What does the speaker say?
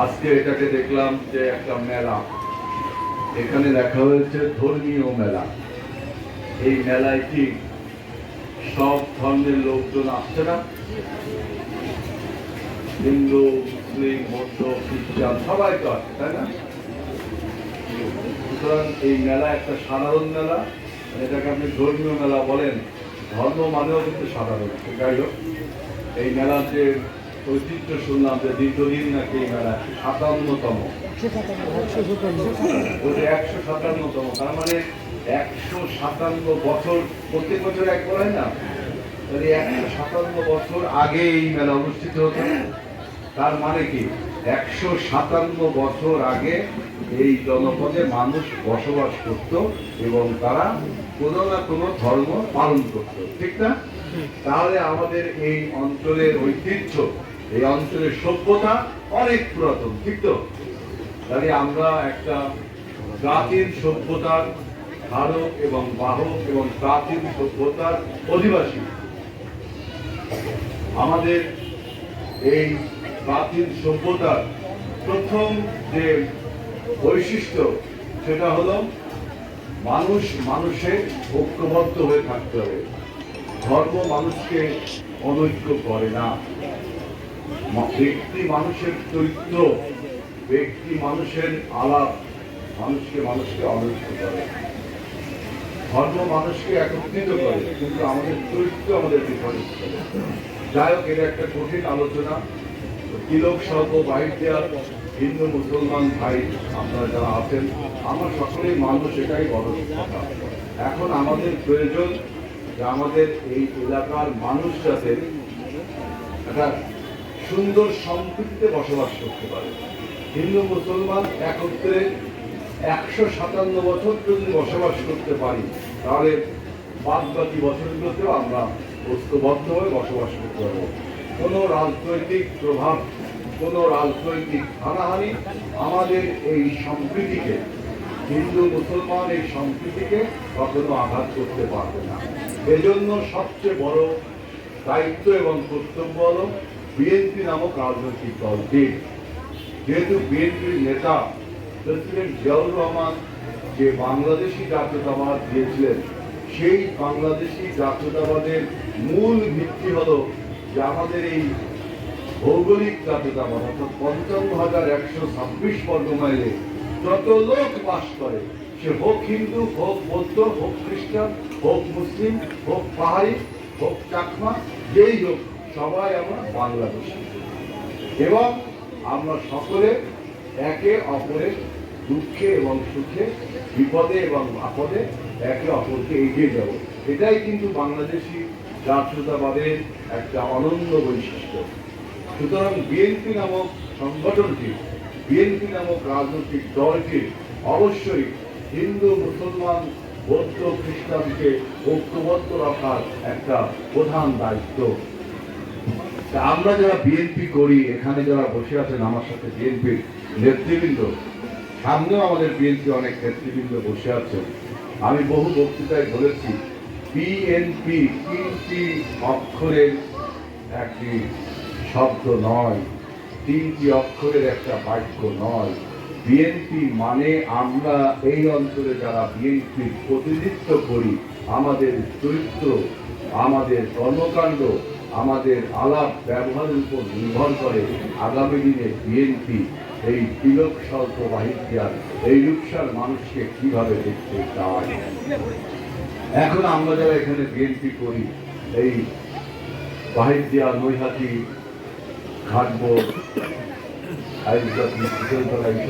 আজকে এটাকে দেখলাম যে একটা মেলা, এখানে দেখা হয়েছে ধর্মীয় মেলা। এই মেলায় কি সব ধর্মের লোকজন আসছে না? হিন্দু, মুসলিম, বৌদ্ধ, খ্রিস্টান সবাই তো আছে, তাই না? সুতরাং এই মেলা একটা সাধারণ মেলা, এটাকে আপনি ধর্মীয় মেলা বলেন, ধর্ম মানেও কিন্তু সাধারণ। যাই হোক, এই মেলার যে ঐতিহ্য শুনলাম যে দীর্ঘদিন নাকি এই মেলা 57তম, 157তম, তার মানে 157 বছর, প্রত্যেক বছর একবার হয় না, 157 বছর আগে এই মেলা অনুষ্ঠিত হতো। তার মানে কি 157 বছর আগে এই জনপদে মানুষ বসবাস করত এবং তারা কোনো না কোনো ধর্ম পালন করত, ঠিক না? তাহলে আমাদের এই অঞ্চলের ঐতিহ্য, এই অঞ্চলের সভ্যতা অনেক পুরাতন, ঠিক তো? তাহলে আমরা একটা প্রাচীন সভ্যতার ধারক এবং বাহক এবং প্রাচীন সভ্যতার অধিবাসী। আমাদের এই প্রাচীন সভ্যতার প্রথম যে বৈশিষ্ট্য সেটা হলো মানুষ মানুষের ঐক্যবদ্ধ হয়ে থাকতে হবে। ধর্ম মানুষকে অনৈক্য করে না। ব্যক্তি মানুষের চরিত্র, ব্যক্তি মানুষের আলাপ মানুষকে অনৈক্য করে। ধর্ম মানুষকে একত্রিত করে, কিন্তু আমাদের চরিত্র আমাদের বিপরীত করে। যাই হোক, এটা একটা কঠিন আলোচনা। তিলক স্বল্প বাহির দেওয়ার হিন্দু মুসলমান ভাই আপনারা যারা আছেন, আমরা সকলেই মানুষ, এটাই বড় কথা। এখন আমাদের প্রয়োজন যে আমাদের এই এলাকার মানুষ যাতে একটা সুন্দর সম্প্রীতিতে বসবাস করতে পারে। হিন্দু মুসলমান একত্রে 157 বছর যদি বসবাস করতে পারি, তাহলে বাদ বাকি বছরগুলোতেও আমরা ঐক্যবদ্ধভাবে বসবাস করতে পারবো। কোনো রাজনৈতিক প্রভাব, কোনো রাজনৈতিক হানাহানি আমাদের এই সম্প্রীতিকে, হিন্দু মুসলমান এই সম্প্রীতিকে কখনো আঘাত করতে পারবে না। এজন্য সবচেয়ে বড় দায়িত্ব এবং কর্তব্য হল বিএনপি নামক রাজনৈতিক দলটির। যেহেতু বিএনপির নেতা প্রেসিডেন্ট জিয়াউর রহমান যে বাংলাদেশি জাতীয়তাবাদ দিয়েছিলেন, সেই বাংলাদেশি জাতীয়তাবাদের মূল ভিত্তি হল যে আমাদের এই ভৌগোলিক জাতীয়তাবাদ, অর্থাৎ 55,126 বর্গ মাইলে যত লোক বাস করে, সে হোক হিন্দু, হোক বৌদ্ধ, হোক খ্রিস্টান, হোক মুসলিম, হোক পাহাড়ি, হোক চাকমা, যেই হোক, সবাই আমরা বাংলাদেশি। এবং আমরা সকলে একে অপরের দুঃখে এবং সুখে, বিপদে এবং আপদে একে অপরকে এগিয়ে যাব। এটাই কিন্তু বাংলাদেশি জাতীয়তাবাদের একটা অনন্য বৈশিষ্ট্য। সুতরাং বিএনপি নামক সংগঠনটি, বিএনপি নামক রাজনৈতিক দলটি অবশ্যই হিন্দু, মুসলমান, বৌদ্ধ, খ্রিস্টানকে ঐক্যবদ্ধ রাখার একটা প্রধান দায়িত্ব। আমরা যারা বিএনপি করি, এখানে যারা বসে আছেন আমার সাথে বিএনপির নেতৃবৃন্দ, সামনেও আমাদের বিএনপি অনেক নেতৃবৃন্দ বসে আছেন। আমি বহু বক্তৃতায় বলেছি, বিএনপি 3টি অক্ষরের একটি শব্দ নয়, 3টি অক্ষরের একটা বাক্য নয়। বিএনপি মানে আমরা এই অঞ্চলে যারা বিএনপির প্রতিনিধিত্ব করি, আমাদের চরিত্র, আমাদের কর্মকাণ্ড, আমাদের আলাপ ব্যবহারের উপর নির্ভর করে আগামী দিনে বিএনপি এই তিলক স্বল্প বাহির, এই রূপসার মানুষকে কিভাবে দেখতে চায়। এখন আমরা যারা এখানে বিএনপি করি, এই বাহির, নৈহাটি, ঘাটবোর্ড, এই সমস্ত